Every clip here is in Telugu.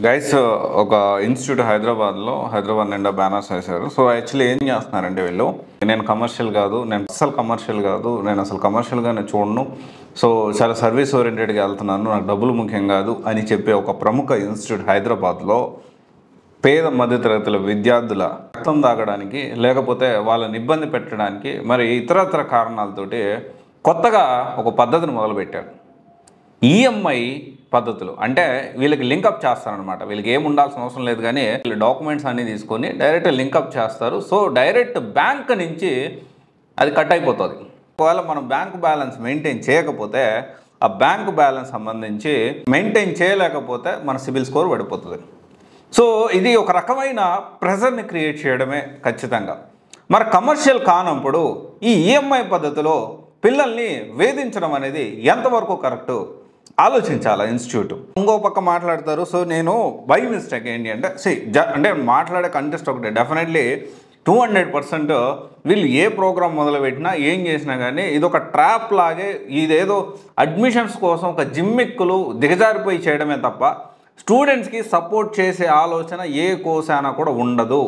గైస్ ఒక ఇన్స్టిట్యూట్ హైదరాబాద్ నిండా బ్యానర్స్ వేశారు. సో యాక్చువల్లీ ఏం చేస్తున్నారంటే వీళ్ళు, నేను కమర్షియల్ కాదు, నేను అసలు కమర్షియల్గా చూడను, సో చాలా సర్వీస్ ఓరియంటెడ్గా వెళ్తున్నాను, నాకు డబ్బులు ముఖ్యం కాదు అని చెప్పే ఒక ప్రముఖ ఇన్స్టిట్యూట్ హైదరాబాద్లో పేద మధ్యతరగతుల విద్యార్థుల రక్తం తాగడానికి లేకపోతే వాళ్ళని ఇబ్బంది పెట్టడానికి మరి ఇతరత్ర కారణాలతోటి కొత్తగా ఒక పద్ధతిని మొదలుపెట్టారు. ఈఎంఐ పద్ధతులు అంటే వీళ్ళకి లింకప్ చేస్తారనమాట. వీళ్ళకి ఏమి ఉండాల్సిన అవసరం లేదు, కానీ వీళ్ళు డాక్యుమెంట్స్ అన్నీ తీసుకొని డైరెక్ట్ లింకప్ చేస్తారు. సో డైరెక్ట్ బ్యాంక్ నుంచి అది కట్ అయిపోతుంది. ఒకవేళ మనం బ్యాంక్ బ్యాలెన్స్ మెయింటైన్ చేయకపోతే ఆ బ్యాంక్ బ్యాలెన్స్ సంబంధించి మెయింటైన్ చేయలేకపోతే మన సిబిల్ స్కోర్ పడిపోతుంది. సో ఇది ఒక రకమైన ప్రెజర్ని క్రియేట్ చేయడమే ఖచ్చితంగా. మరి కమర్షియల్ కానప్పుడు ఈ ఈఎంఐ పద్ధతిలో పిల్లల్ని వేధించడం అనేది ఎంతవరకు కరెక్టు ఆలోచించాలా ఇన్స్టిట్యూట్. ఇంకో పక్క మాట్లాడతారు. సో నేను బై మిస్టేక్ ఏంటి అంటే అంటే మాట్లాడే కంటెస్ట్ ఒకటే, డెఫినెట్లీ 200% వీళ్ళు ఏ ప్రోగ్రామ్ మొదలుపెట్టినా ఏం చేసినా కానీ ఇదొక ట్రాప్ లాగే, ఇదేదో అడ్మిషన్స్ కోసం ఒక జిమ్మిక్కులు దిగజారిపోయి చేయడమే తప్ప స్టూడెంట్స్కి సపోర్ట్ చేసే ఆలోచన ఏ కోర్స్ కూడా ఉండదు.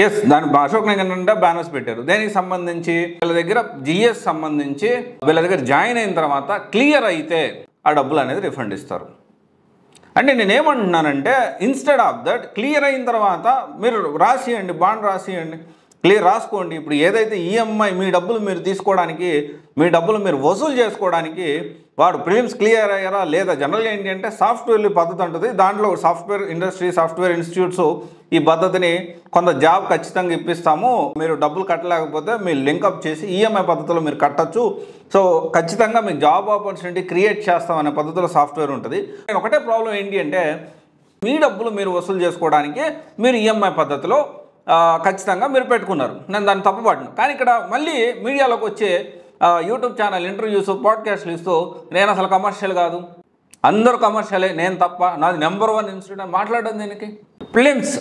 ఎస్, దాని అశోక్ నగర్ బ్యానర్స్ పెట్టారు. దేనికి సంబంధించి వీళ్ళ దగ్గర జిఎస్ సంబంధించి వీళ్ళ దగ్గర జాయిన్ అయిన తర్వాత క్లియర్ అయితే ఆ డబ్బులు అనేది రిఫండ్ ఇస్తారు. అంటే నేనేమంటున్నానంటే ఇన్స్టెడ్ ఆఫ్ దట్ క్లియర్ అయిన తర్వాత మీరు రాసియండి, బాండ్ రాసియండి, క్లియర్ రాసుకోండి. ఇప్పుడు ఏదైతే ఈఎంఐ మీ డబ్బులు మీరు తీసుకోవడానికి, మీ డబ్బులు మీరు వసూలు చేసుకోవడానికి వాడు ప్రిలిమ్స్ క్లియర్ అయ్యారా లేదా, జనరల్గా ఏంటి అంటే సాఫ్ట్వేర్లు పద్ధతి ఉంటుంది. దాంట్లో సాఫ్ట్వేర్ ఇండస్ట్రీ, సాఫ్ట్వేర్ ఇన్స్టిట్యూట్స్ ఈ పద్ధతిని కొంత జాబ్ ఖచ్చితంగా ఇప్పిస్తాము, మీరు డబ్బులు కట్టలేకపోతే మీరు లింకప్ చేసి ఈఎంఐ పద్ధతిలో మీరు కట్టచ్చు, సో ఖచ్చితంగా మీకు జాబ్ ఆపర్చునిటీ క్రియేట్ చేస్తాం అనే పద్ధతిలో సాఫ్ట్వేర్ ఉంటుంది. ఒకటే ప్రాబ్లం ఏంటి అంటే మీ డబ్బులు మీరు వసూలు చేసుకోవడానికి మీరు ఈఎంఐ పద్ధతిలో ఖచ్చితంగా మీరు పెట్టుకున్నారు. నేను దాన్ని తప్పుపడ్డాను. కానీ ఇక్కడ మళ్ళీ మీడియాలోకి వచ్చే యూట్యూబ్ ఛానల్ ఇంటర్వ్యూస్, పాడ్కాస్ట్లు ఇస్తూ నేను అసలు కమర్షియల్ కాదు, అందరూ కమర్షియలే, నేను తప్ప, నాది నెంబర్ 1 ఇన్స్టిట్యూట్ మాట్లాడడం దీనికి ప్రిలిమ్స్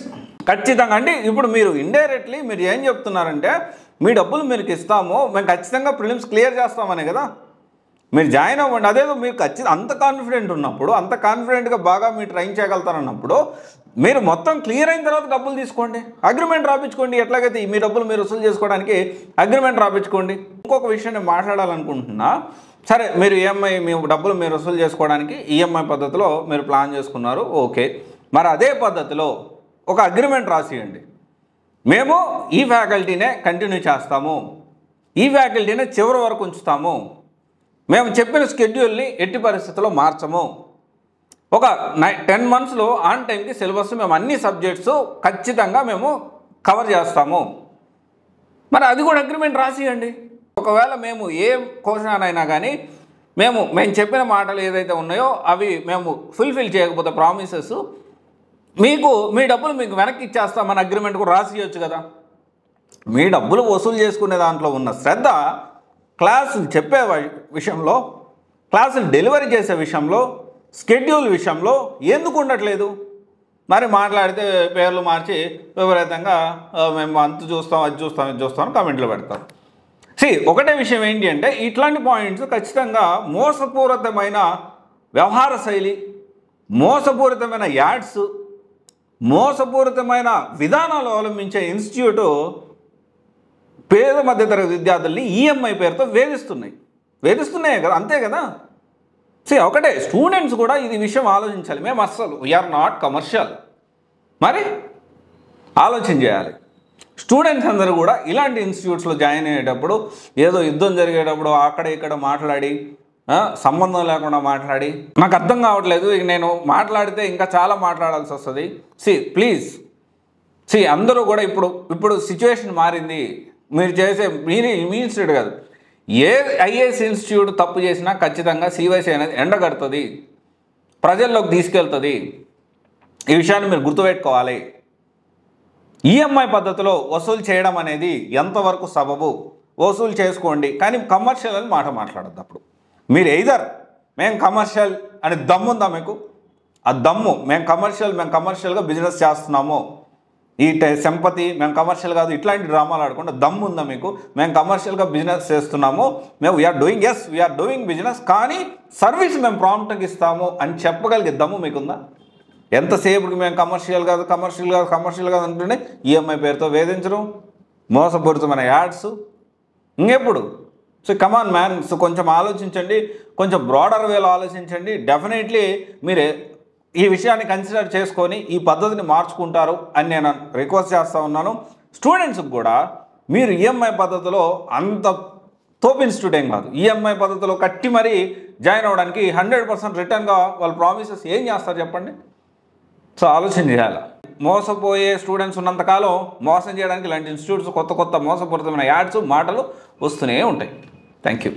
ఖచ్చితంగా. అంటే ఇప్పుడు మీరు ఇండైరెక్ట్లీ మీరు ఏం చెప్తున్నారంటే మీ డబ్బులు మీకు ఇస్తాము, మేము ఖచ్చితంగా ప్రిలిమ్స్ క్లియర్ చేస్తామనే కదా. మీరు జాయిన్ అవ్వండి. అదేదో మీరు ఖచ్చితంగా అంత కాన్ఫిడెంట్ ఉన్నప్పుడు, అంత కాన్ఫిడెంట్గా బాగా మీరు ట్రైన్ చేయగలుగుతారన్నప్పుడు మీరు మొత్తం క్లియర్ అయిన తర్వాత డబ్బులు తీసుకోండి, అగ్రిమెంట్ రాపించుకోండి. ఎట్లాగైతే మీ డబ్బులు మీరు వసూలు చేసుకోవడానికి అగ్రిమెంట్ రాపించుకోండి. ఇంకొక విషయం నేను మాట్లాడాలనుకుంటున్నా. సరే, మీరు ఈఎంఐ మీ డబ్బులు మీరు వసూలు చేసుకోవడానికి ఈఎంఐ పద్ధతిలో మీరు ప్లాన్ చేసుకున్నారు, ఓకే. మరి అదే పద్ధతిలో ఒక అగ్రిమెంట్ రాసియండి. మేము ఈ ఫ్యాకల్టీనే కంటిన్యూ చేస్తాము, ఈ ఫ్యాకల్టీనే చివరి వరకు ఉంచుతాము, మేము చెప్పిన స్కెడ్యూల్ని ఎట్టి పరిస్థితుల్లో మార్చము, ఒక 10 monthsలో ఆన్ టైంకి సిలబస్ మేము అన్ని సబ్జెక్ట్స్ ఖచ్చితంగా మేము కవర్ చేస్తాము. మరి అది కూడా అగ్రిమెంట్ రాసియండి. ఒకవేళ మేము ఏ కోర్సునైనా కానీ మేము చెప్పిన మాటలు ఏదైతే ఉన్నాయో అవి మేము ఫుల్ఫిల్ చేయకపోతే ప్రామిసెస్ మీకు మీ డబ్బులు మీకు వెనక్కి ఇచ్చేస్తామని అగ్రిమెంట్ కూడా రాసియచ్చు కదా. మీ డబ్బులు వసూలు చేసుకునే దాంట్లో ఉన్న శ్రద్ధ క్లాసులు చెప్పే విషయంలో, క్లాసులు డెలివరీ చేసే విషయంలో, స్కెడ్యూల్ విషయంలో ఎందుకు ఉండట్లేదు? మరి మాట్లాడితే పేర్లు మార్చి విపరీతంగా మేము అంత చూస్తాం, అది చూస్తాం, ఇది చూస్తాం కామెంట్లు పెడతాం. ఒకటే విషయం ఏంటి అంటే ఇట్లాంటి పాయింట్స్ ఖచ్చితంగా మోసపూరితమైన వ్యవహార శైలి, మోసపూరితమైన యాడ్స్, మోసపూరితమైన విధానాలు అవలంబించే ఇన్స్టిట్యూట్ పేద మధ్యతరగతి విద్యార్థుల్ని ఈఎంఐ పేరుతో వేధిస్తున్నాయి కదా, అంతే కదా. ఒకటే స్టూడెంట్స్ కూడా ఇది విషయం ఆలోచించాలి. మేము అస్సలు వీఆర్ నాట్ కమర్షియల్, మరి ఆలోచన చేయాలి. స్టూడెంట్స్ అందరూ కూడా ఇలాంటి ఇన్స్టిట్యూట్స్లో జాయిన్ అయ్యేటప్పుడు ఏదో యుద్ధం జరిగేటప్పుడు అక్కడ ఇక్కడ మాట్లాడి, సంబంధం లేకుండా మాట్లాడి, నాకు అర్థం కావట్లేదు, నేను మాట్లాడితే ఇంకా చాలా మాట్లాడాల్సి వస్తుంది. ప్లీజ్ అందరూ కూడా ఇప్పుడు సిచ్యువేషన్ మారింది. మీరు చేసే మీ ఇన్స్టిట్యూట్ కాదు, ఏ ఐఏఎస్ ఇన్స్టిట్యూట్ తప్పు చేసినా ఖచ్చితంగా సివైసీ అనేది ఎండగడుతుంది, ప్రజల్లోకి తీసుకెళ్తుంది. ఈ విషయాన్ని మీరు గుర్తుపెట్టుకోవాలి. ఈఎంఐ పద్ధతిలో వసూలు చేయడం అనేది ఎంతవరకు సబబు, వసూలు చేసుకోండి, కానీ కమర్షియల్ అని మాట్లాడద్దు. అప్పుడు మీరు ఎయిదర్ మేము కమర్షియల్ అని దమ్ముందా మీకు, ఆ దమ్ము మేము కమర్షియల్గా బిజినెస్ చేస్తున్నాము, ఈ సింపతి మేము కమర్షియల్ కాదు ఇట్లాంటి డ్రామాలు ఆడకుండా దమ్ము ఉందా మీకు, మేము కమర్షియల్గా బిజినెస్ చేస్తున్నాము, మేము వీఆర్ డూయింగ్ బిజినెస్, కానీ సర్వీస్ మేము ప్రాంప్ట్గా ఇస్తాము అని చెప్పగలిగే దమ్ము మీకుందా? ఎంతసేపుకి మేము కమర్షియల్ కాదు అంటుంటే ఈఎంఐ పేరుతో వేధించడం, మోసపూరితమైన యాడ్స్ ఇంకెప్పుడు. సో కమాన్ మ్యాన్, సో కొంచెం ఆలోచించండి, కొంచెం బ్రాడర్ వేలో ఆలోచించండి. డెఫినెట్లీ మీరు ఈ విషయాన్ని కన్సిడర్ చేసుకొని ఈ పద్ధతిని మార్చుకుంటారు అని నేను రిక్వెస్ట్ చేస్తూ ఉన్నాను. స్టూడెంట్స్కి కూడా మీరు ఈఎంఐ పద్ధతిలో అంత తోపు ఇన్స్టిట్యూట్ ఏం కాదు, ఈఎంఐ పద్ధతిలో కట్టి మరీ జాయిన్ అవ్వడానికి 100% రిటర్న్గా వాళ్ళ ప్రామిసెస్ ఏం చేస్తారు చెప్పండి. సో ఆలోచన చేయాలి. మోసపోయే స్టూడెంట్స్ ఉన్నంతకాలం మోసం చేయడానికి ఇలాంటి ఇన్స్టిట్యూట్స్ కొత్త మోసపూరితమైన యాడ్స్ మాటలు వస్తూనే ఉంటాయి. Thank you.